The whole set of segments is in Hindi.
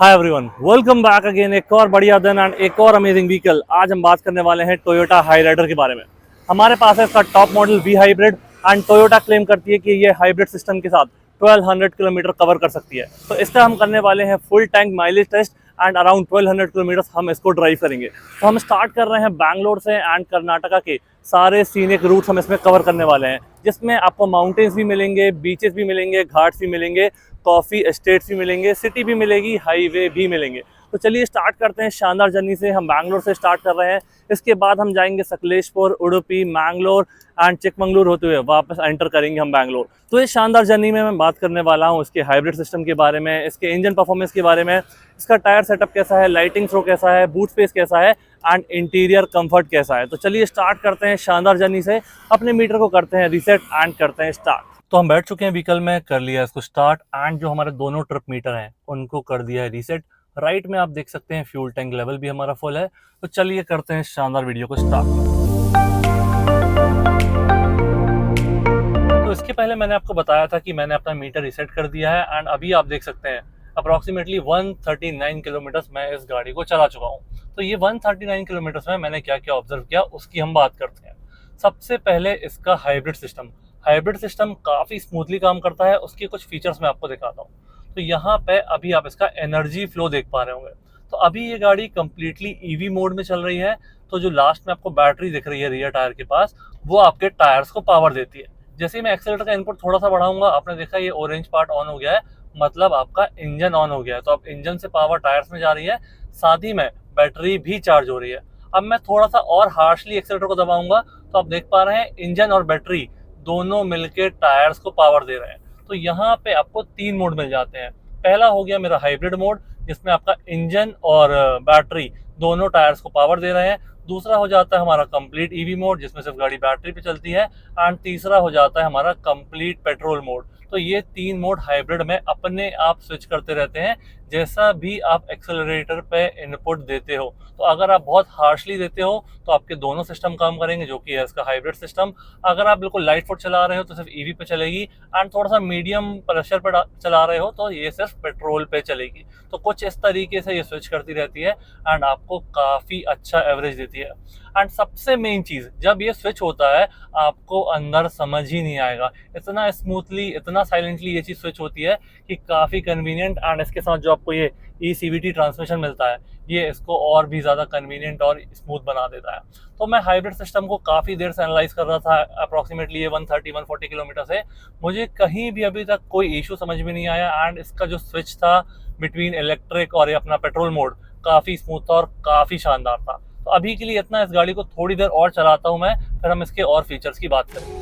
Hi everyone, welcome back again. एक और बढ़िया दिन एंड एक और अमेजिंग व्हीकल। आज हम बात करने वाले हैं टोयोटा हाईराइडर के बारे में। हमारे पास है इसका top model V hybrid and Toyota claim करती है कि ये हाइब्रिड सिस्टम के साथ 1200 किलोमीटर कवर कर सकती है। तो इसका हम करने वाले हैं full tank mileage test and around 1200 kilometre हम इसको ड्राइव करेंगे। तो हम स्टार्ट कर रहे हैं बैंगलोर से एंड कर्नाटका के सारे सीनिक रूट्स हम इसमें कवर करने वाले हैं, जिसमें आपको माउंटेन्स भी मिलेंगे, बीचेस भी मिलेंगे, घाट्स भी मिलेंगे, कॉफ़ी एस्टेट्स भी मिलेंगे, सिटी भी मिलेगी, हाईवे भी मिलेंगे। तो चलिए स्टार्ट करते हैं शानदार जर्नी से। हम बैंगलोर से स्टार्ट कर रहे हैं, इसके बाद हम जाएंगे सकलेशपुर, उडुपी, मैंगलोर एंड चिकमंगलुरु होते हुए वापस एंटर करेंगे हम बैंगलोर। तो इस शानदार जर्नी में मैं बात करने वाला हूँ इसके हाइब्रिड सिस्टम के बारे में, इसके इंजन परफॉर्मेंस के बारे में, इसका टायर सेटअप कैसा है, लाइटिंग थ्रो कैसा है, बूट स्पेस कैसा है एंड इंटीरियर कंफर्ट कैसा है। तो चलिए स्टार्ट करते हैं शानदार जर्नी से। अपने मीटर को करते हैं रीसेट एंड करते हैं स्टार्ट। तो हम बैठ चुके हैं व्हीकल में, कर लिया इसको स्टार्ट एंड जो हमारे दोनों ट्रिप मीटर हैं उनको कर दिया है रीसेट। राइट में आप देख सकते हैं फ्यूल टैंक लेवल भी हमारा फुल है। तो चलिए करते हैं शानदार वीडियो को स्टार्ट। तो इसके पहले मैंने आपको बताया था कि मैंने अपना मीटर रीसेट कर दिया है एंड अभी आप देख सकते हैं अप्रॉक्सीमेटली 139 किलोमीटर्स मैं इस गाड़ी को चला चुका हूँ। तो ये 139 किलोमीटर्स में मैंने क्या क्या ऑब्जर्व किया उसकी हम बात करते हैं। सबसे पहले इसका हाइब्रिड सिस्टम काफ़ी स्मूथली काम करता है। उसके कुछ फीचर्स मैं आपको दिखाता हूँ। तो यहाँ पे अभी आप इसका एनर्जी फ्लो देख पा रहे होंगे। तो अभी ये गाड़ी कम्प्लीटली ईवी मोड में चल रही है। तो जो लास्ट में आपको बैटरी दिख रही है रियर टायर के पास, वो आपके टायर्स को पावर देती है। जैसे ही मैं एक्सेलेटर का इनपुट थोड़ा सा बढ़ाऊंगा, आपने देखा ये ऑरेंज पार्ट ऑन हो गया है, मतलब आपका इंजन ऑन हो गया है। तो अब इंजन से पावर टायर्स में जा रही है, साथ ही में बैटरी भी चार्ज हो रही है। अब मैं थोड़ा सा और हार्शली एक्सेलेटर को दबाऊंगा तो आप देख पा रहे हैं इंजन और बैटरी दोनों मिलके टायर्स को पावर दे रहे हैं। तो यहाँ पे आपको 3 मोड मिल जाते हैं। पहला हो गया मेरा हाइब्रिड मोड, जिसमें आपका इंजन और बैटरी दोनों टायर्स को पावर दे रहे हैं। दूसरा हो जाता है हमारा कंप्लीट ईवी मोड, जिसमें सिर्फ गाड़ी बैटरी पे चलती है। एंड तीसरा हो जाता है हमारा कंप्लीट पेट्रोल मोड। तो ये 3 मोड हाइब्रिड में अपने आप स्विच करते रहते हैं जैसा भी आप एक्सेलरेटर पे इनपुट देते हो। तो अगर आप बहुत हार्शली देते हो तो आपके दोनों सिस्टम काम करेंगे, जो कि है इसका हाइब्रिड सिस्टम। अगर आप बिल्कुल लाइट फुट चला रहे हो तो सिर्फ ईवी पे चलेगी, एंड थोड़ा सा मीडियम प्रेशर पर चला रहे हो तो ये सिर्फ पेट्रोल पे चलेगी। तो कुछ इस तरीके से ये स्विच करती रहती है एंड आपको काफ़ी अच्छा एवरेज देती है। एंड सबसे मेन चीज़, जब ये स्विच होता है आपको अंदर समझ ही नहीं आएगा, इतना स्मूथली, इतना साइलेंटली ये चीज़ स्विच होती है कि काफ़ी कन्वीनियंट। एंड इसके साथ जो आपको ये ECVT ट्रांसमिशन मिलता है, ये इसको और भी ज़्यादा कन्वीनियंट और स्मूथ बना देता है। तो मैं हाइब्रिड सिस्टम को काफ़ी देर से एनालाइज कर रहा था, अप्रॉक्सीमेटली ये 130-140 किलोमीटर से। मुझे कहीं भी अभी तक कोई इशू समझ में नहीं आया। एंड इसका जो स्विच था बिटवीन इलेक्ट्रिक और ये अपना पेट्रोल मोड, काफ़ी स्मूथ था और काफ़ी शानदार था। तो अभी के लिए इतना। इस गाड़ी को थोड़ी देर और चलाता हूँ मैं, फिर हम इसके और फीचर्स की बात करें।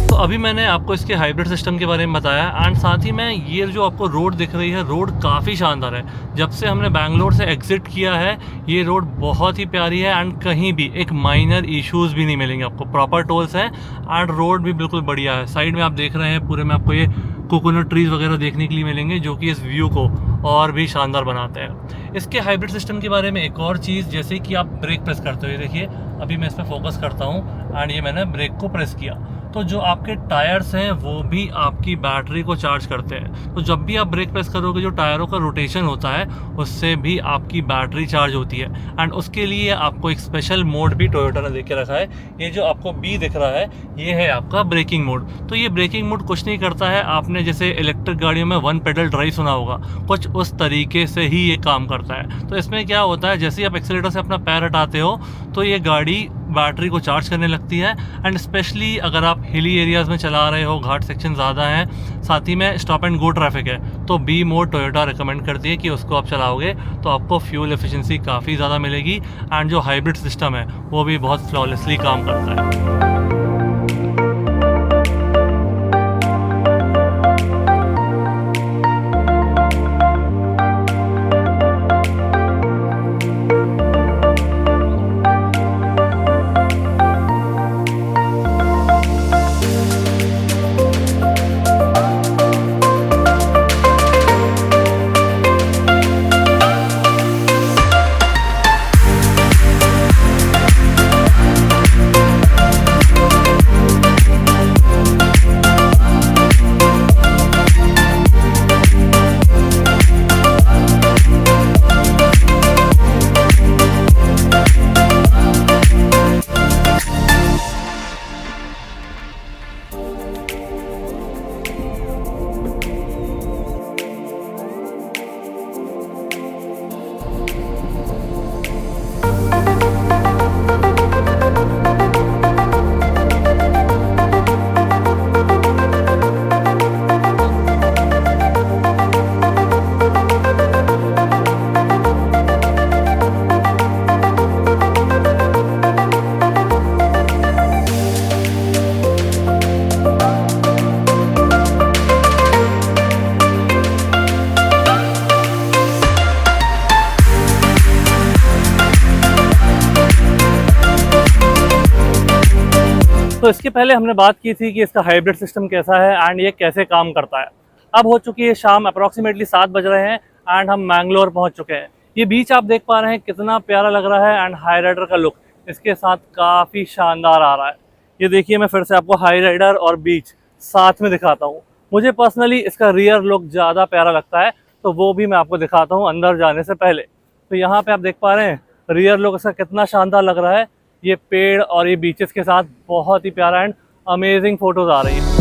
तो अभी मैंने आपको इसके हाइब्रिड सिस्टम के बारे में बताया एंड साथ ही में ये जो आपको रोड दिख रही है, रोड काफ़ी शानदार है। जब से हमने बैंगलोर से एग्जिट किया है, ये रोड बहुत ही प्यारी है एंड कहीं भी एक माइनर इश्यूज़ भी नहीं मिलेंगे आपको। प्रॉपर टोल्स है एंड रोड भी बिल्कुल बढ़िया है। साइड में आप देख रहे हैं पूरे में आपको ये कोकोनट ट्रीज वगैरह देखने के लिए मिलेंगे, जो कि इस व्यू को और भी शानदार बनाते हैं। इसके हाइब्रिड सिस्टम के बारे में एक और चीज़, जैसे कि आप ब्रेक प्रेस करते हुए देखिए, अभी मैं इस पर फोकस करता हूँ एंड ये मैंने ब्रेक को प्रेस किया, तो जो आपके टायर्स हैं वो भी आपकी बैटरी को चार्ज करते हैं। तो जब भी आप ब्रेक प्रेस करोगे, जो टायरों का रोटेशन होता है उससे भी आपकी बैटरी चार्ज होती है। एंड उसके लिए आपको एक स्पेशल मोड भी टोयोटा ने दे के रखा है। ये जो आपको B दिख रहा है, ये है आपका ब्रेकिंग मोड। तो ये ब्रेकिंग मोड कुछ नहीं करता है, आपने जैसे इलेक्ट्रिक गाड़ियों में 1 पेडल ड्राइव सुना होगा, कुछ उस तरीके से ही ये काम करता है। तो इसमें क्या होता है, जैसे ही आप एक्सेलेटर से अपना पैर हटाते हो तो ये गाड़ी बैटरी को चार्ज करने लगती है। एंड स्पेशली अगर आप हिली एरियाज़ में चला रहे हो, घाट सेक्शन ज़्यादा हैं, साथ ही में स्टॉप एंड गो ट्रैफिक है, तो B मोड टोयोटा रिकमेंड करती है कि उसको आप चलाओगे तो आपको फ्यूल एफिशिएंसी काफ़ी ज़्यादा मिलेगी। एंड जो हाइब्रिड सिस्टम है वो भी बहुत फ्लॉलेसली काम करता है। तो इसके पहले हमने बात की थी कि इसका हाइब्रिड सिस्टम कैसा है एंड ये कैसे काम करता है। अब हो चुकी है शाम, अप्रॉक्सीमेटली 7 बज रहे हैं एंड हम मैंगलोर पहुंच चुके हैं। ये बीच आप देख पा रहे हैं कितना प्यारा लग रहा है एंड हाई राइडर का लुक इसके साथ काफ़ी शानदार आ रहा है। ये देखिए, मैं फिर से आपको हाई राइडर और बीच साथ में दिखाता हूँ। मुझे पर्सनली इसका रियर लुक ज़्यादा प्यारा लगता है, तो वो भी मैं आपको दिखाता हूँ अंदर जाने से पहले। तो यहाँ पे आप देख पा रहे हैं रियर लुक इसका कितना शानदार लग रहा है। ये पेड़ और ये बीचेस के साथ बहुत ही प्यारा एंड अमेजिंग फोटोज आ रही है।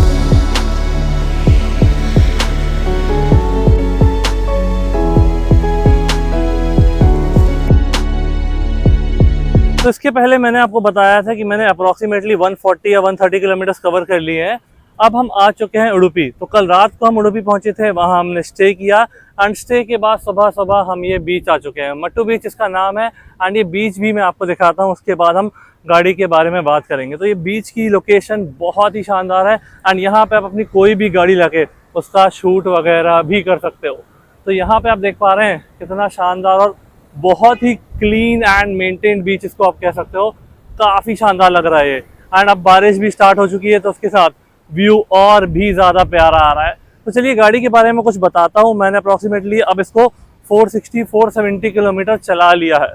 तो इसके पहले मैंने आपको बताया था कि मैंने अप्रॉक्सीमेटली 140 या 130 किलोमीटर्स कवर कर लिए हैं। अब हम आ चुके हैं उडुपी। तो कल रात को हम उडुपी पहुंचे थे, वहां हमने स्टे किया एंड स्टे के बाद सुबह सुबह हम ये बीच आ चुके हैं। मट्टू बीच इसका नाम है एंड ये बीच भी मैं आपको दिखाता हूँ। उसके बाद हम गाड़ी के बारे में बात करेंगे। तो ये बीच की लोकेशन बहुत ही शानदार है एंड यहाँ पे आप अपनी कोई भी गाड़ी लगे उसका शूट वगैरह भी कर सकते हो। तो यहाँ पे आप देख पा रहे हैं कितना शानदार और बहुत ही क्लीन एंड मेंटेन्ड बीच इसको आप कह सकते हो। काफ़ी शानदार लग रहा है ये। एंड अब बारिश भी स्टार्ट हो चुकी है तो उसके साथ व्यू और भी ज़्यादा प्यारा आ रहा है। तो चलिए गाड़ी के बारे में कुछ बताता हूँ। मैंने अप्रॉक्सीमेटली अब इसको 460-470 किलोमीटर चला लिया है।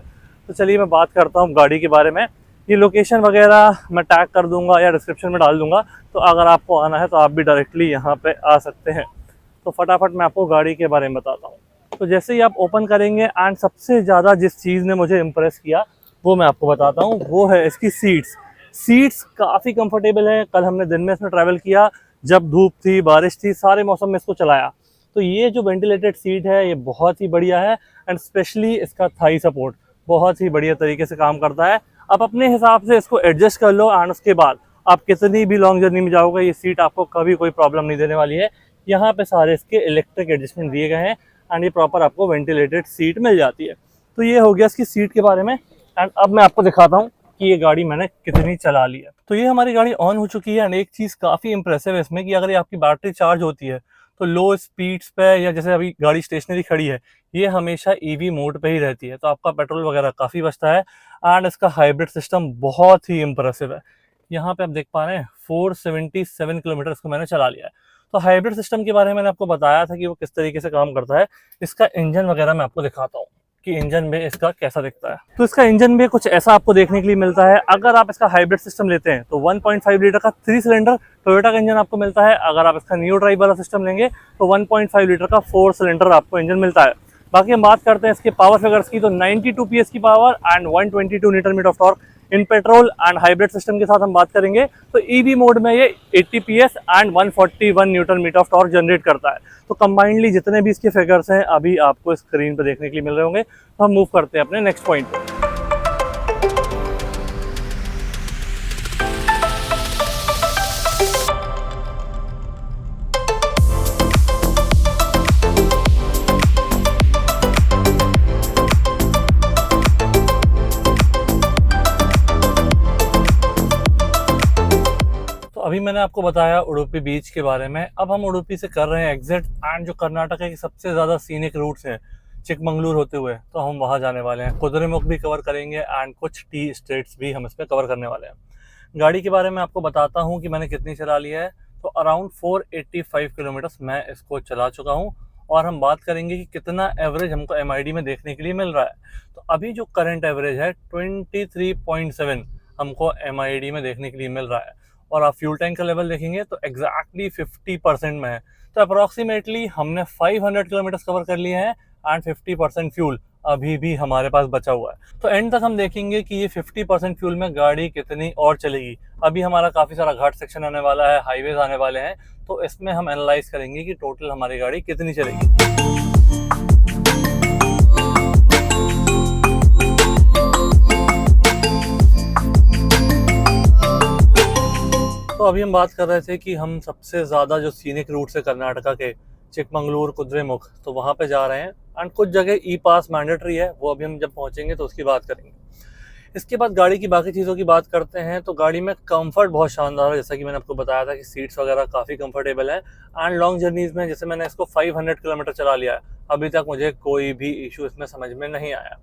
तो चलिए मैं बात करता हूँ गाड़ी के बारे में। ये लोकेशन वगैरह मैं टैग कर दूंगा या डिस्क्रिप्शन में डाल दूंगा, तो अगर आपको आना है तो आप भी डायरेक्टली यहाँ पे आ सकते हैं। तो फटाफट मैं आपको गाड़ी के बारे में बताता हूँ। तो जैसे ही आप ओपन करेंगे एंड सबसे ज़्यादा जिस चीज़ ने मुझे इम्प्रेस किया वो मैं आपको बताता हूँ, वो है इसकी सीट्स काफ़ी कंफर्टेबल है। कल हमने दिन में इसमें ट्रैवल किया, जब धूप थी बारिश थी सारे मौसम में इसको चलाया। तो ये जो वेंटिलेटेड सीट है ये बहुत ही बढ़िया है एंड स्पेशली इसका थाई सपोर्ट बहुत ही बढ़िया तरीके से काम करता है। आप अपने हिसाब से इसको एडजस्ट कर लो एंड उसके बाद आप कितनी भी लॉन्ग जर्नी में जाओगे ये सीट आपको कभी कोई प्रॉब्लम नहीं देने वाली है। यहाँ पे सारे इसके इलेक्ट्रिक एडजस्टमेंट दिए गए हैं एंड ये प्रॉपर आपको वेंटिलेटेड सीट मिल जाती है। तो ये हो गया इसकी सीट के बारे में। एंड अब मैं आपको दिखाता हूँ कि ये गाड़ी मैंने कितनी चला ली है। तो ये हमारी गाड़ी ऑन हो चुकी है एंड एक चीज़ काफ़ी इंप्रेसिव है इसमें कि अगर ये आपकी बैटरी चार्ज होती है तो लो स्पीड्स पे या जैसे अभी गाड़ी स्टेशनरी खड़ी है ये हमेशा ईवी मोड पे ही रहती है, तो आपका पेट्रोल वगैरह काफ़ी बचता है। एंड इसका हाइब्रिड सिस्टम बहुत ही इंप्रेसिव है। यहाँ पे आप देख पा रहे हैं 477 किलोमीटर इसको मैंने चला लिया है। तो हाइब्रिड सिस्टम के बारे में मैंने आपको बताया था कि वो किस तरीके से काम करता है। इसका इंजन वगैरह मैं आपको दिखाता हूँ कि इंजन में इसका कैसा दिखता है। तो इसका इंजन में कुछ ऐसा आपको देखने के लिए मिलता है। अगर आप इसका हाइब्रिड सिस्टम लेते हैं तो 1.5 लीटर का 3 सिलेंडर टोयोटा का इंजन आपको मिलता है। अगर आप इसका न्यू ड्राइव वाला सिस्टम लेंगे तो 1.5 लीटर का 4 सिलेंडर आपको इंजन मिलता है। बाकी हम बात करते हैं इसके पावर फिगर्स की, तो 92 PS की power and 122 newton metre of torque in petrol and hybrid system के साथ हम बात करेंगे तो ईवी मोड में ये 80 PS and 141 newton metre of torque generate करता है। तो कंबाइंडली जितने भी इसके फिगर्स हैं अभी आपको स्क्रीन पर देखने के लिए मिल रहे होंगे। तो हम मूव करते हैं अपने नेक्स्ट पॉइंट पे। अभी मैंने आपको बताया उडुपी बीच के बारे में। अब हम उडुपी से कर रहे हैं एग्जिट एंड जो कर्नाटक के सबसे ज़्यादा सीनिक रूट्स हैं चिकमंगलूर होते हुए, तो हम वहाँ जाने वाले हैं। कुद्रेमुख भी कवर करेंगे एंड कुछ टी स्टेट्स भी हम इस पर कवर करने वाले हैं। गाड़ी के बारे में आपको बताता हूँ कि मैंने कितनी चला ली है। तो अराउंड 485 किलोमीटर्स मैं इसको चला चुका हूँ और हम बात करेंगे कि कितना एवरेज हमको MID में देखने के लिए मिल रहा है। तो अभी जो करंट एवरेज है 23.7 हमको MID में देखने के लिए मिल रहा है और आप फ्यूल टैंक का लेवल देखेंगे तो एग्जैक्टली 50% में है। तो अप्रॉक्सीमेटली हमने 500 किलोमीटर कवर कर लिए हैं एंड 50% फ्यूल अभी भी हमारे पास बचा हुआ है। तो एंड तक हम देखेंगे कि ये 50% फ्यूल में गाड़ी कितनी और चलेगी। अभी हमारा काफ़ी सारा घाट सेक्शन आने वाला है, हाईवेज आने वाले हैं, तो इसमें हम एनालाइज करेंगे कि टोटल हमारी गाड़ी कितनी चलेगी। तो अभी हम बात कर रहे थे कि हम सबसे ज़्यादा जो सीनिक रूट्स है कर्नाटका के, चिकमंगलूर, कुद्रेमुख, तो वहाँ पे जा रहे हैं एंड कुछ जगह ई पास मैंडेटरी है, वो अभी हम जब पहुँचेंगे तो उसकी बात करेंगे। इसके बाद गाड़ी की बाकी चीज़ों की बात करते हैं। तो गाड़ी में कंफर्ट बहुत शानदार है, जैसा कि मैंने आपको बताया था कि सीट्स वगैरह काफ़ी कंफर्टेबल है एंड लॉन्ग जर्नीज़ में जैसे मैंने इसको 500 किलोमीटर चला लिया है, अभी तक मुझे कोई भी इशू इसमें समझ में नहीं आया।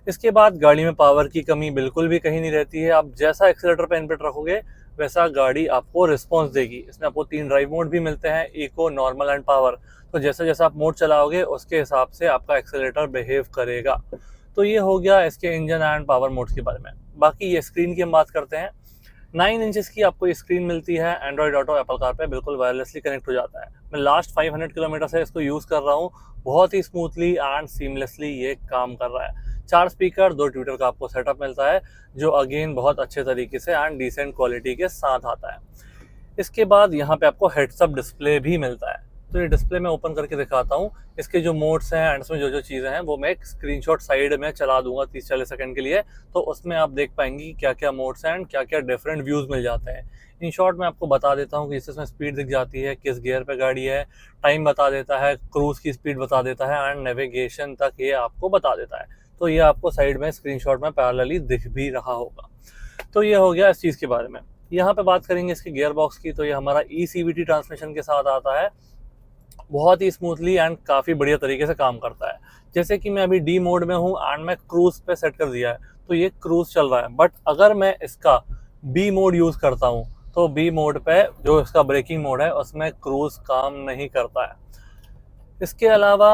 इसके बाद गाड़ी में पावर की कमी बिल्कुल भी कहीं नहीं रहती है। आप जैसा एक्सीलेटर पे इनपुट रखोगे वैसा गाड़ी आपको रिस्पॉन्स देगी। इसमें आपको 3 ड्राइव मोड भी मिलते हैं, इको, नॉर्मल एंड पावर। तो जैसा जैसा आप मोड चलाओगे उसके हिसाब से आपका एक्सेलेरेटर बिहेव करेगा। तो ये हो गया इसके इंजन एंड पावर मोड्स के बारे में। बाकी ये स्क्रीन की हम बात करते हैं। 9 इंचेस की आपको स्क्रीन मिलती है, एंड्रॉइड ऑटो एप्पल कार पे बिल्कुल वायरलेसली कनेक्ट हो जाता है। मैं लास्ट 500 किलोमीटर से इसको यूज़ कर रहा हूँ, बहुत ही स्मूथली एंड सीमलेसली ये काम कर रहा है। 4 स्पीकर, 2 ट्विटर का आपको सेटअप मिलता है, जो अगेन बहुत अच्छे तरीके से एंड डिसेंट क्वालिटी के साथ आता है। इसके बाद यहाँ पे आपको हेड्सअप डिस्प्ले भी मिलता है। तो ये डिस्प्ले मैं ओपन करके दिखाता हूँ। इसके जो मोड्स हैं एंड इसमें जो जो चीज़ें हैं वो मैं एक स्क्रीनशॉट साइड में चला दूंगा 30-40 सेकंड के लिए, तो उसमें आप देख पाएंगे कि क्या क्या मोड्स हैं एंड क्या क्या डिफरेंट व्यूज़ मिल जाते हैं। इन शॉर्ट मैं आपको बता देता हूँ कि इसमें स्पीड दिख जाती है, किस गियर पे गाड़ी है, टाइम बता देता है, क्रूज़ की स्पीड बता देता है एंड नेविगेशन तक ये आपको बता देता है। तो ये आपको साइड में स्क्रीनशॉट में पैरेलली दिख भी रहा होगा। तो ये हो गया इस चीज़ के बारे में। यहाँ पे बात करेंगे इसके गियर बॉक्स की, तो ये हमारा ECVT ट्रांसमिशन के साथ आता है, बहुत ही स्मूथली एंड काफ़ी बढ़िया तरीके से काम करता है। जैसे कि मैं अभी डी मोड में हूँ एंड मैं क्रूज़ पे सेट कर दिया है, तो ये क्रूज़ चल रहा है। बट अगर मैं इसका बी मोड यूज़ करता हूँ तो बी मोड पे जो इसका ब्रेकिंग मोड है उसमें क्रूज़ काम नहीं करता है। इसके अलावा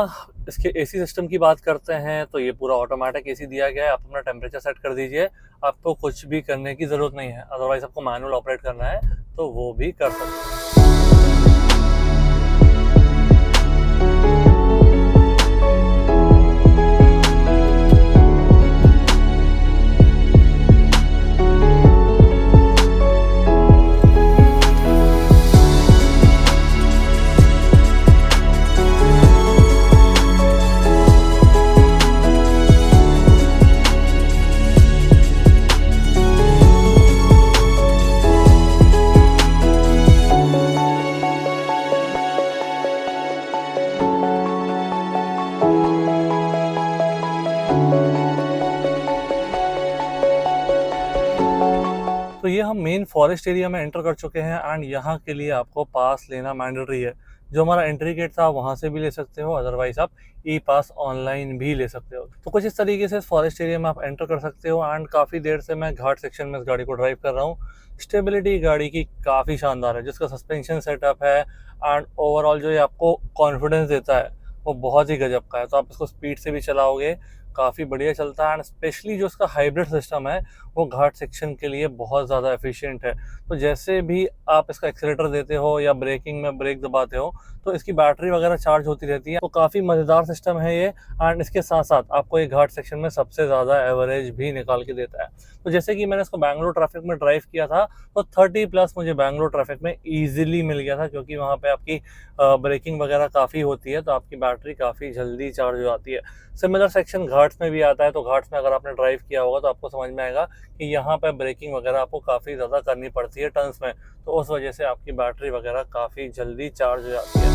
इसके एसी सिस्टम की बात करते हैं, तो ये पूरा ऑटोमेटिक एसी दिया गया है। आप अपना टेम्परेचर सेट कर दीजिए, आपको कुछ भी करने की ज़रूरत नहीं है। अदरवाइज आपको मैनुअल ऑपरेट करना है तो वो भी कर सकते हैं। तो ये हम मेन फॉरेस्ट एरिया में एंटर कर चुके हैं एंड यहाँ के लिए आपको पास लेना मैंडेटरी है। जो हमारा एंट्री गेट था वहाँ से भी ले सकते हो, अदरवाइज आप ई पास ऑनलाइन भी ले सकते हो। तो कुछ इस तरीके से फॉरेस्ट एरिया में आप एंटर कर सकते हो एंड काफ़ी देर से मैं घाट सेक्शन में इस गाड़ी को ड्राइव कर रहा हूँ। स्टेबिलिटी गाड़ी की काफ़ी शानदार है, जिसका सस्पेंशन सेटअप है एंड ओवरऑल जो ये आपको कॉन्फिडेंस देता है वो बहुत ही गजब का है। तो आप इसको स्पीड से भी चलाओगे काफ़ी बढ़िया चलता है एंड स्पेशली जो इसका हाइब्रिड सिस्टम है वो घाट सेक्शन के लिए बहुत ज़्यादा एफिशिएंट है। तो जैसे भी आप इसका एक्सीलेटर देते हो या ब्रेकिंग में ब्रेक दबाते हो तो इसकी बैटरी वगैरह चार्ज होती रहती है। तो काफ़ी मज़ेदार सिस्टम है ये एंड इसके साथ साथ आपको ये घाट सेक्शन में सबसे ज़्यादा एवरेज भी निकाल के देता है। तो जैसे कि मैंने इसको बैंगलोर ट्रैफिक में ड्राइव किया था तो 30+ मुझे बैंगलोर ट्रैफिक में ईजिली मिल गया था, क्योंकि वहाँ पे आपकी ब्रेकिंग वगैरह काफ़ी होती है तो आपकी बैटरी काफ़ी जल्दी चार्ज हो जाती है। सिमिलर सेक्शन घाट्स में भी आता है, तो घाट्स में अगर आपने ड्राइव किया होगा तो आपको समझ में आएगा कि यहाँ पर ब्रेकिंग वगैरह आपको काफ़ी ज़्यादा करनी पड़ती है टर्न्स में, तो उस वजह से आपकी बैटरी वगैरह काफ़ी जल्दी चार्ज हो जाती है।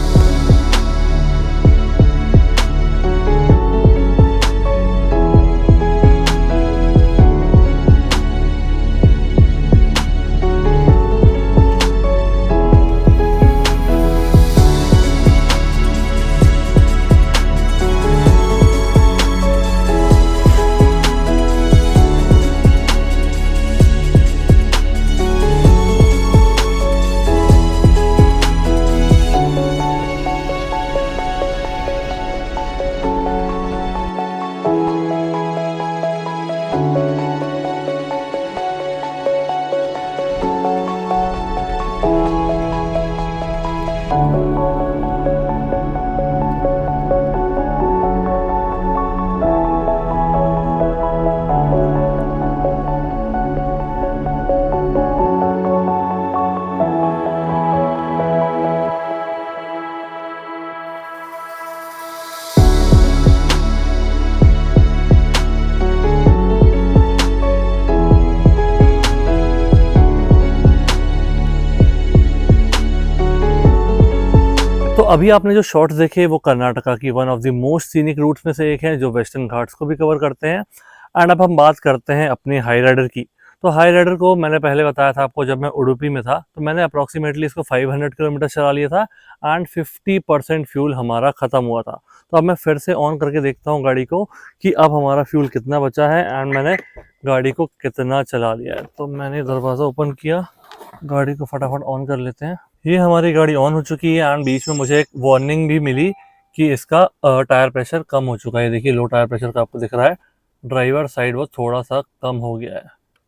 तो अभी आपने जो शॉट्स देखे वो कर्नाटका की one of the most scenic routes में से एक है, जो वेस्टर्न घाट्स को भी कवर करते हैं। एंड अब हम बात करते हैं अपने हाई राइडर की। तो हाई राइडर को मैंने पहले बताया था आपको, जब मैं उडुपी में था तो मैंने अप्रॉक्सीमेटली इसको 500 किलोमीटर चला लिया था एंड 50% फ्यूल हमारा ख़त्म हुआ था। तो अब मैं फिर से ऑन करके देखता हूँ गाड़ी को कि अब हमारा फ्यूल कितना बचा है एंड मैंने गाड़ी को कितना चला लिया है। तो मैंने दरवाज़ा ओपन किया गाड़ी को फटाफट ऑन कर लेते हैं। ये हमारी गाड़ी ऑन हो चुकी है एंड बीच में मुझे एक वार्निंग भी मिली कि इसका टायर प्रेशर कम हो चुका है। देखिए लो टायर प्रेशर का आपको दिख रहा है, ड्राइवर साइड वो थोड़ा सा कम हो गया है।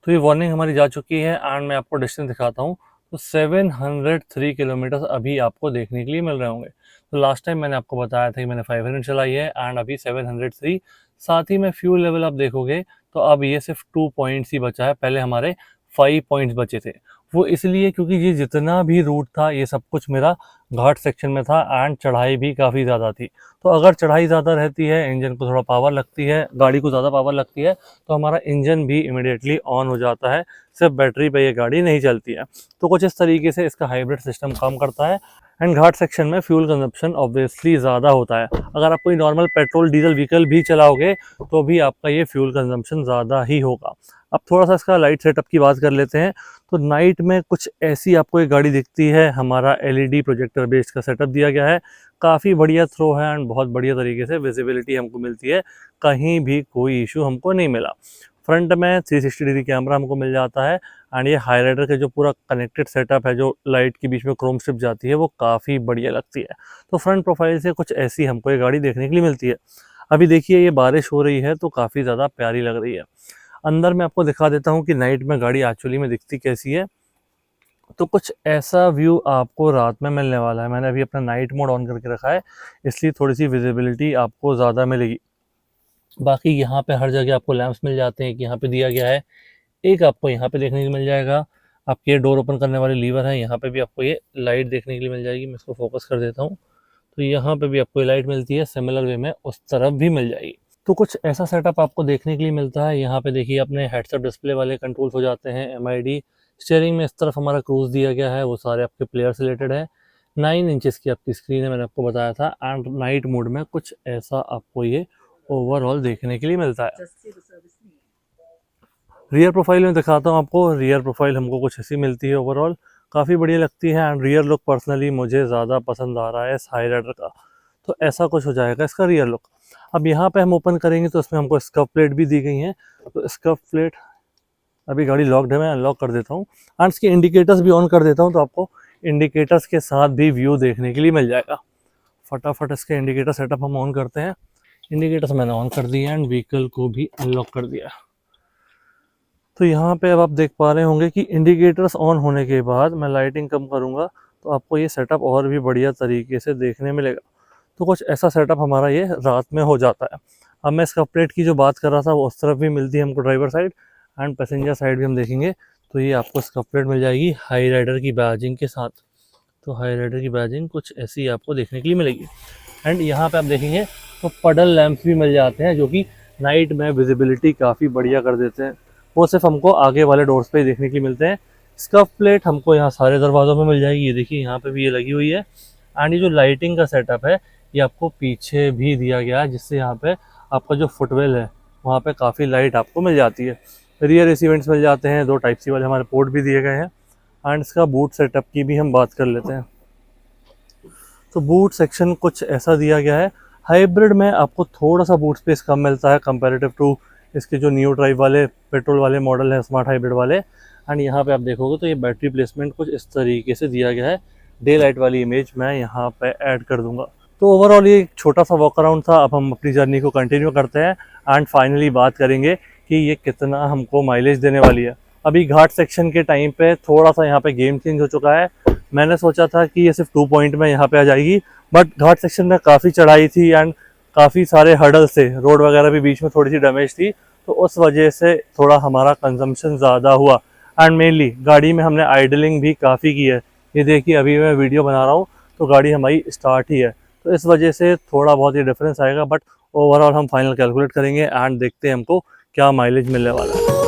तो ये वार्निंग हमारी जा चुकी है एंड मैं आपको डिस्टेंस दिखाता हूँ। तो 703 किलोमीटर अभी आपको देखने के लिए मिल रहे होंगे। तो लास्ट टाइम मैंने आपको बताया था कि मैंने 500 चलाई है एंड अभी 703। साथ ही में फ्यूल लेवल आप देखोगे तो अब ये सिर्फ 2 पॉइंट्स ही बचा है, पहले हमारे 5 पॉइंट्स बचे थे। वो इसलिए क्योंकि ये जितना भी रूट था ये सब कुछ मेरा घाट सेक्शन में था एंड चढ़ाई भी काफ़ी ज़्यादा थी। तो अगर चढ़ाई ज़्यादा रहती है, इंजन को थोड़ा पावर लगती है, गाड़ी को ज़्यादा पावर लगती है, तो हमारा इंजन भी इमिडिएटली ऑन हो जाता है, सिर्फ बैटरी पे ये गाड़ी नहीं चलती है। तो कुछ इस तरीके से इसका हाइब्रिड सिस्टम काम करता है एंड घाट सेक्शन में फ्यूल कंजप्शन ऑब्वियसली ज़्यादा होता है। अगर आप कोई नॉर्मल पेट्रोल डीजल व्हीकल भी चलाओगे तो भी आपका ये फ्यूल कंजप्शन ज़्यादा ही होगा। अब थोड़ा सा इसका लाइट सेटअप की बात कर लेते हैं। तो नाइट में कुछ ऐसी आपको एक गाड़ी दिखती है, हमारा एलईडी प्रोजेक्टर बेस्ड का सेटअप दिया गया है, काफ़ी बढ़िया थ्रो है एंड बहुत बढ़िया तरीके से विजिबिलिटी हमको मिलती है, कहीं भी कोई इशू हमको नहीं मिला। फ्रंट में 360 डिग्री कैमरा हमको मिल जाता है एंड ये हाईलाइटर का जो पूरा कनेक्टेड सेटअप है, जो लाइट के बीच में क्रोम स्ट्रिप जाती है, वो काफ़ी बढ़िया लगती है। तो फ्रंट प्रोफाइल से कुछ ऐसी हमको ये गाड़ी देखने के लिए मिलती है। अभी देखिए ये बारिश हो रही है तो काफ़ी ज़्यादा प्यारी लग रही है। अंदर मैं आपको दिखा देता हूँ कि नाइट में गाड़ी एक्चुअली में दिखती कैसी है। तो कुछ ऐसा व्यू आपको रात में मिलने वाला है। मैंने अभी अपना नाइट मोड ऑन करके रखा है, इसलिए थोड़ी सी विजिबिलिटी आपको ज़्यादा मिलेगी। बाकी यहाँ पे हर जगह आपको लैंप्स मिल जाते हैं कि यहाँ पे दिया गया है। एक आपको यहाँ पे देखने को मिल जाएगा, आपके डोर ओपन करने वाले लीवर हैं, यहाँ पे भी आपको ये लाइट देखने के लिए मिल जाएगी। मैं इसको फोकस कर देता हूँ तो यहाँ पे भी आपको ये लाइट मिलती है, सिमिलर वे में उस तरफ भी मिल जाएगी। तो कुछ ऐसा सेटअप आपको देखने के लिए मिलता है। यहाँ पे देखिए अपने हेडसअप डिस्प्ले वाले कंट्रोल्स हो जाते हैं, एमआईडी स्टीयरिंग में इस तरफ हमारा क्रूज दिया गया है, वो सारे आपके प्लेयर से रिलेटेड है। 9 इंचेस की आपकी स्क्रीन है, मैंने आपको बताया था एंड नाइट मोड में कुछ ऐसा आपको ये ओवरऑल देखने के लिए मिलता है। रियर प्रोफाइल में दिखाता हूँ आपको। रियर प्रोफाइल हमको कुछ ऐसी मिलती है, ओवरऑल काफ़ी बढ़िया लगती है एंड रियर लुक पर्सनली मुझे ज़्यादा पसंद आ रहा है इस हाईलाइटर का। तो ऐसा कुछ हो जाएगा इसका रियर लुक। अब यहाँ पे हम ओपन करेंगे तो इसमें हमको स्कफ प्लेट भी दी गई हैं। तो स्कफ प्लेट अभी गाड़ी लॉक्ड है, मैं अनलॉक कर देता हूँ एंड इसके इंडिकेटर्स भी ऑन कर देता हूँ, तो आपको इंडिकेटर्स के साथ भी व्यू देखने के लिए मिल जाएगा। फटाफट इसके इंडिकेटर सेटअप हम ऑन करते हैं। इंडिकेटर्स मैंने ऑन कर दिए एंड व्हीकल को भी अनलॉक कर दिया। तो यहाँ पे अब आप देख पा रहे होंगे कि इंडिकेटर्स ऑन होने के बाद मैं लाइटिंग कम करूँगा तो आपको ये सेटअप और भी बढ़िया तरीके से देखने मिलेगा। तो कुछ ऐसा सेटअप हमारा ये रात में हो जाता है। अब मैं इसका प्लेट की जो बात कर रहा था वो उस तरफ भी मिलती है हमको, driver side and passenger side भी हम देखेंगे तो ये आपको इसका प्लेट मिल जाएगी हाईलाइटर की बैजिंग के साथ। तो हाईलाइटर की बैजिंग कुछ ऐसी आपको देखने के लिए मिलेगी एंड यहाँ पे आप देखेंगे तो पडल लैंप्स भी मिल जाते हैं, जो कि नाइट में विजिबिलिटी काफ़ी बढ़िया कर देते हैं। वो सिर्फ हमको आगे वाले डोर्स पे ही देखने के लिए मिलते हैं। स्कफ प्लेट हमको यहाँ सारे दरवाज़ों पे मिल जाएगी, ये देखिए यहाँ पे भी ये लगी हुई है एंड ये जो लाइटिंग का सेटअप है ये आपको पीछे भी दिया गया है, जिससे यहाँ पे आपका जो फुटवेल है वहाँ पे काफ़ी लाइट आपको मिल जाती है। रियर एसी वेंट्स मिल जाते हैं, 2 टाइप सी वाले हमारे पोर्ट भी दिए गए हैं एंड इसका बूट सेटअप की भी हम बात कर लेते हैं। तो बूट सेक्शन कुछ ऐसा दिया गया है। हाइब्रिड में आपको थोड़ा सा बूट स्पेस कम मिलता है कंपैरेटिव टू इसके जो न्यू ड्राइव वाले पेट्रोल वाले मॉडल है, स्मार्ट हाइब्रिड वाले। एंड यहाँ पे आप देखोगे तो ये बैटरी प्लेसमेंट कुछ इस तरीके से दिया गया है। डे लाइट वाली इमेज मैं यहाँ पे ऐड कर दूंगा। तो ओवरऑल ये एक छोटा सा वॉक अराउंड था। अब हम अपनी जर्नी को कंटिन्यू करते हैं एंड फाइनली बात करेंगे कि ये कितना हमको माइलेज देने वाली है। अभी घाट सेक्शन के टाइम पे थोड़ा सा यहाँ पे गेम चेंज हो चुका है। मैंने सोचा था कि ये सिर्फ 2 पॉइंट में यहाँ पे आ जाएगी, बट घाट सेक्शन में काफ़ी चढ़ाई थी एंड काफ़ी सारे हर्डल्स थे, रोड वगैरह भी बीच में थोड़ी सी डैमेज थी, तो उस वजह से थोड़ा हमारा कंजम्पशन ज़्यादा हुआ एंड मेनली गाड़ी में हमने आइडलिंग भी काफ़ी की है। ये देखिए अभी मैं वीडियो बना रहा हूँ तो गाड़ी हमारी स्टार्ट ही है, तो इस वजह से थोड़ा बहुत ये डिफरेंस आएगा, बट ओवरऑल हम फाइनल कैलकुलेट करेंगे एंड देखते हैं हमको क्या माइलेज मिलने वाला है।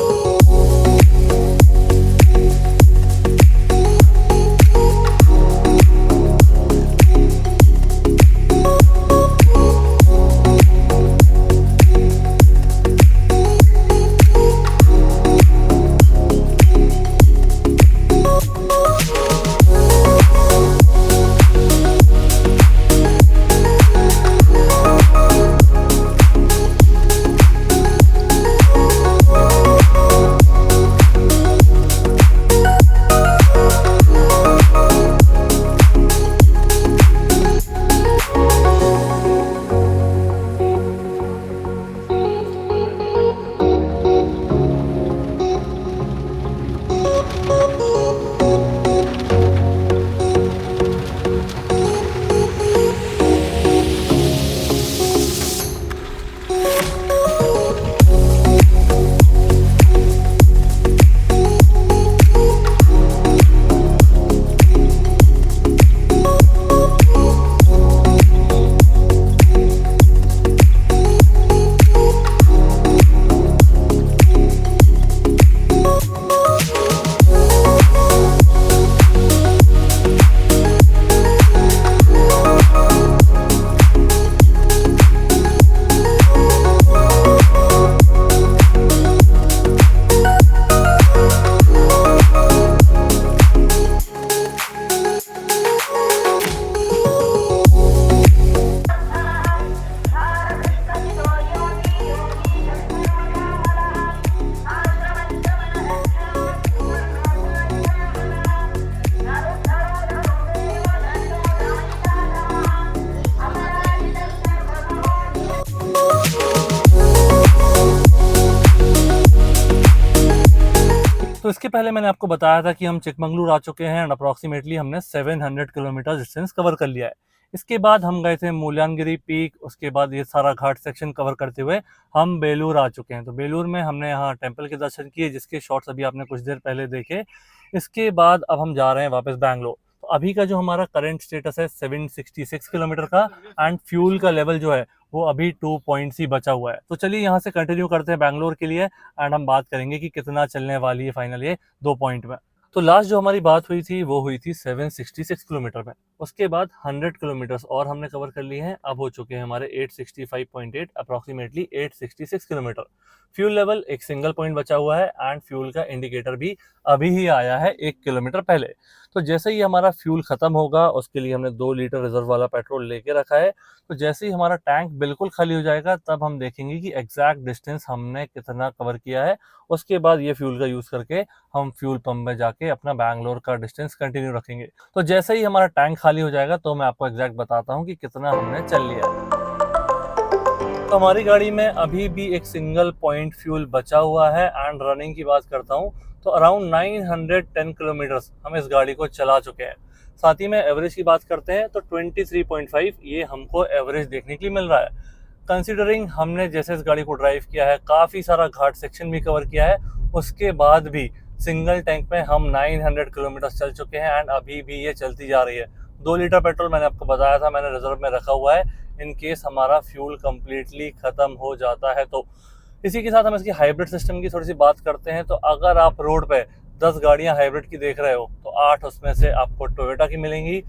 तो इसके पहले मैंने आपको बताया था कि हम चिकमंगलुरु आ चुके हैं एंड अप्रॉक्सीमेटली हमने 700 किलोमीटर डिस्टेंस कवर कर लिया है। इसके बाद हम गए थे मुल्यानगिरी पीक, उसके बाद ये सारा घाट सेक्शन कवर करते हुए हम बेलूर आ चुके हैं। तो बेलूर में हमने यहाँ टेंपल के दर्शन किए, जिसके शॉट्स अभी आपने कुछ देर पहले देखे। इसके बाद अब हम जा रहे हैं वापस बैंगलोर। तो अभी का जो हमारा करंट स्टेटस है 766 किलोमीटर का एंड फ्यूल का लेवल जो है वो अभी 2 पॉइंट्स ही बचा हुआ है। तो चलिए यहाँ से कंटिन्यू करते हैं बैंगलोर के लिए एंड हम बात करेंगे कि कितना चलने वाली है फाइनल ये 2 पॉइंट में। तो लास्ट जो हमारी बात हुई थी वो हुई थी 766 किलोमीटर में। उसके बाद 100 किलोमीटर्स और हमने कवर कर लिए हैं। अब हो चुके हैं हमारे 865.8 अप्रॉक्सीमेटली 866 किलोमीटर। फ्यूल लेवल एक सिंगल पॉइंट बचा हुआ है एंड फ्यूल का इंडिकेटर भी अभी ही आया है 1 किलोमीटर पहले। तो जैसे ही हमारा फ्यूल खत्म होगा, उसके लिए हमने 2 लीटर रिजर्व वाला पेट्रोल लेके रखा है। तो जैसे ही हमारा टैंक बिल्कुल खाली हो जाएगा तब हम देखेंगे कि एग्जैक्ट डिस्टेंस हमने कितना कवर किया है। उसके बाद ये फ्यूल का यूज करके हम फ्यूल पंप में जाके अपना बैंगलोर का डिस्टेंस कंटिन्यू रखेंगे। तो जैसे ही हमारा टैंक खाली हो जाएगा तो मैं आपको एग्जैक्ट बताता हूँ कि कितना हमने चल लिया है। तो हमारी गाड़ी में अभी भी एक सिंगल पॉइंट फ्यूल बचा हुआ है एंड रनिंग की बात करता हूँ तो अराउंड 910 किलोमीटर्स हम इस गाड़ी को चला चुके हैं। साथ ही में एवरेज की बात करते हैं तो 23.5 ये हमको एवरेज देखने के लिए मिल रहा है। कंसिडरिंग हमने जैसे इस गाड़ी को ड्राइव किया है, काफ़ी सारा घाट सेक्शन भी कवर किया है, उसके बाद भी सिंगल टैंक में हम 900 किलोमीटर चल चुके हैं एंड अभी भी ये चलती जा रही है। 2 लीटर पेट्रोल मैंने आपको बताया था मैंने रिजर्व में रखा हुआ है इन केस हमारा फ्यूल कम्प्लीटली ख़त्म हो जाता है। तो इसी के साथ हम इसकी हाइब्रिड सिस्टम की थोड़ी सी बात करते हैं। तो अगर आप रोड पे 10 गाड़ियां हाइब्रिड की देख रहे हो तो 8 उसमें से आपको टोयोटा की मिलेंगी।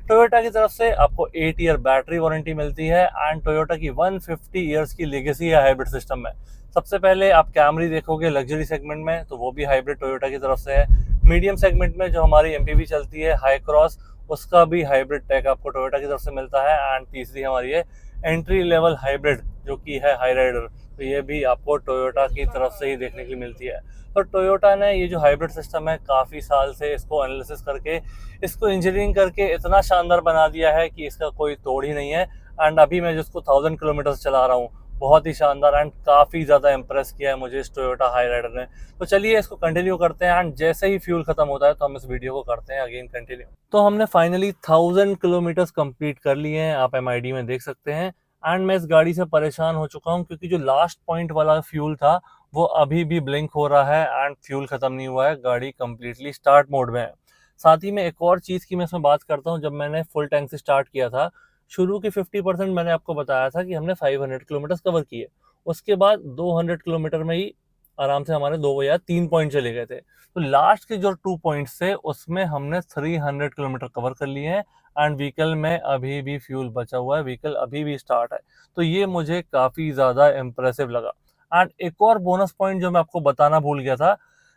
टोयोटा की तरफ से आपको 8 ईयर बैटरी वारंटी मिलती है एंड टोयोटा की 150 ईयर्स की लेगेसी है हाइब्रिड सिस्टम में। सबसे पहले आप कैमरी देखोगे लग्जरी सेगमेंट में तो वो भी हाइब्रिड टोयोटा की तरफ से है। मीडियम सेगमेंट में जो हमारी एमपीवी चलती है हाई क्रॉस, उसका भी हाइब्रिड टैग आपको टोयोटा की तरफ से मिलता है। एंड तीसरी हमारी है एंट्री लेवल हाइब्रिड जो कि है हाई राइडर, तो ये भी आपको टोयोटा की तरफ से ही देखने के लिए मिलती है। तो टोयोटा ने ये जो हाइब्रिड सिस्टम है काफ़ी साल से इसको एनालिसिस करके इसको इंजीनियरिंग करके इतना शानदार बना दिया है कि इसका कोई तोड़ ही नहीं है। एंड अभी मैं जिसको 1000 किलोमीटर चला रहा हूँ, बहुत ही शानदार एंड काफ़ी ज़्यादा इंप्रेस किया है मुझे इस टोयोटा हाई राइडर ने। तो चलिए इसको कंटिन्यू करते हैं एंड जैसे ही फ्यूल खत्म होता है तो हम इस वीडियो को करते हैं अगेन कंटिन्यू। तो हमने फाइनली 1000 किलोमीटर्स कंप्लीट कर लिए हैं, आप एमआईडी में देख सकते हैं। एंड मैं इस गाड़ी से परेशान हो चुका हूँ क्योंकि जो लास्ट पॉइंट वाला फ्यूल था वो अभी भी ब्लिंक हो रहा है एंड फ्यूल खत्म नहीं हुआ है, गाड़ी कंप्लीटली स्टार्ट मोड में है। साथ ही में एक और चीज़ की मैं इसमें बात करता हूँ, जब मैंने फुल टैंक से स्टार्ट किया था शुरू के 50% मैंने आपको बताया था कि हमने 500 किलोमीटर कवर किए। उसके बाद 200 किलोमीटर में ही आराम से हमारे 2 या 3 पॉइंट चले गए थे। तो लास्ट के जो 2 पॉइंट्स थे उसमें हमने 300 किलोमीटर कवर कर लिए हैं एंड व्हीकल में अभी भी फ्यूल बचा हुआ है, व्हीकल अभी भी स्टार्ट है। तो ये मुझे काफ़ी ज़्यादा इम्प्रेसिव लगा। एंड एक और बोनस पॉइंट जो मैं आपको बताना भूल गया था,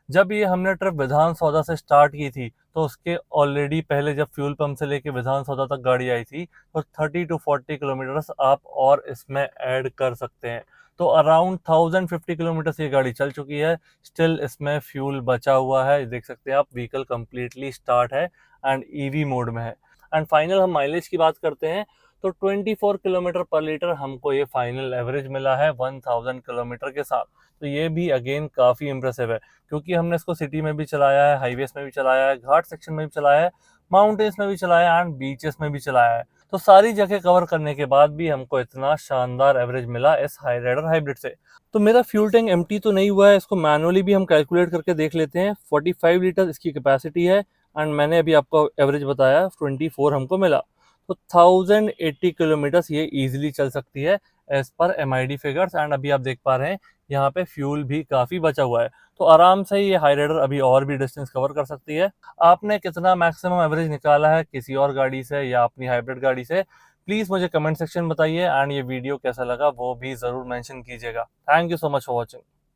जब ये हमने ट्रिप विधान सौदा से स्टार्ट की थी तो उसके ऑलरेडी पहले जब फ्यूल पंप से लेके विधान सौदा तक गाड़ी आई थी तो 30 to 40 किलोमीटर्स आप और इसमें ऐड कर सकते हैं। तो अराउंड 1050 किलोमीटर्स ये गाड़ी चल चुकी है, स्टिल इसमें फ्यूल बचा हुआ है। देख सकते हैं आप व्हीकल कम्प्लीटली स्टार्ट है एंड ईवी मोड में है। एंड फाइनल हम माइलेज की बात करते हैं तो 24 किलोमीटर पर लीटर हमको ये फाइनल एवरेज मिला है 1000 किलोमीटर के साथ। तो ये भी अगेन काफ़ी इंप्रेसिव है क्योंकि हमने इसको सिटी में भी चलाया है, हाईवेज में भी चलाया है, घाट सेक्शन में भी चलाया है, माउंटेन्स में भी चलाया है एंड बीचेस में भी चलाया है। तो सारी जगह कवर करने के बाद भी हमको इतना शानदार एवरेज मिला इस हाई राइडर हाइब्रिड से। तो मेरा फ्यूल टैंक एम्प्टी तो नहीं हुआ है, इसको मैनुअली भी हम कैलकुलेट करके देख लेते हैं। 45 लीटर इसकी कैपेसिटी है एंड मैंने अभी आपको एवरेज बताया 24 हमको मिला। तो 1080 किलोमीटर्स ये इजीली चल सकती है as per MID figures. And अभी आप देख पा रहे हैं यहाँ पे फ्यूल भी काफ़ी बचा हुआ है, तो आराम से ये हाई राइडर अभी और भी डिस्टेंस कवर कर सकती है। आपने कितना मैक्सिमम एवरेज निकाला है किसी और गाड़ी से या अपनी हाइब्रिड गाड़ी से, प्लीज़ मुझे कमेंट सेक्शन बताइए एंड ये वीडियो कैसा लगा वो भी ज़रूर मेंशन कीजिएगा। Thank you so much for watching.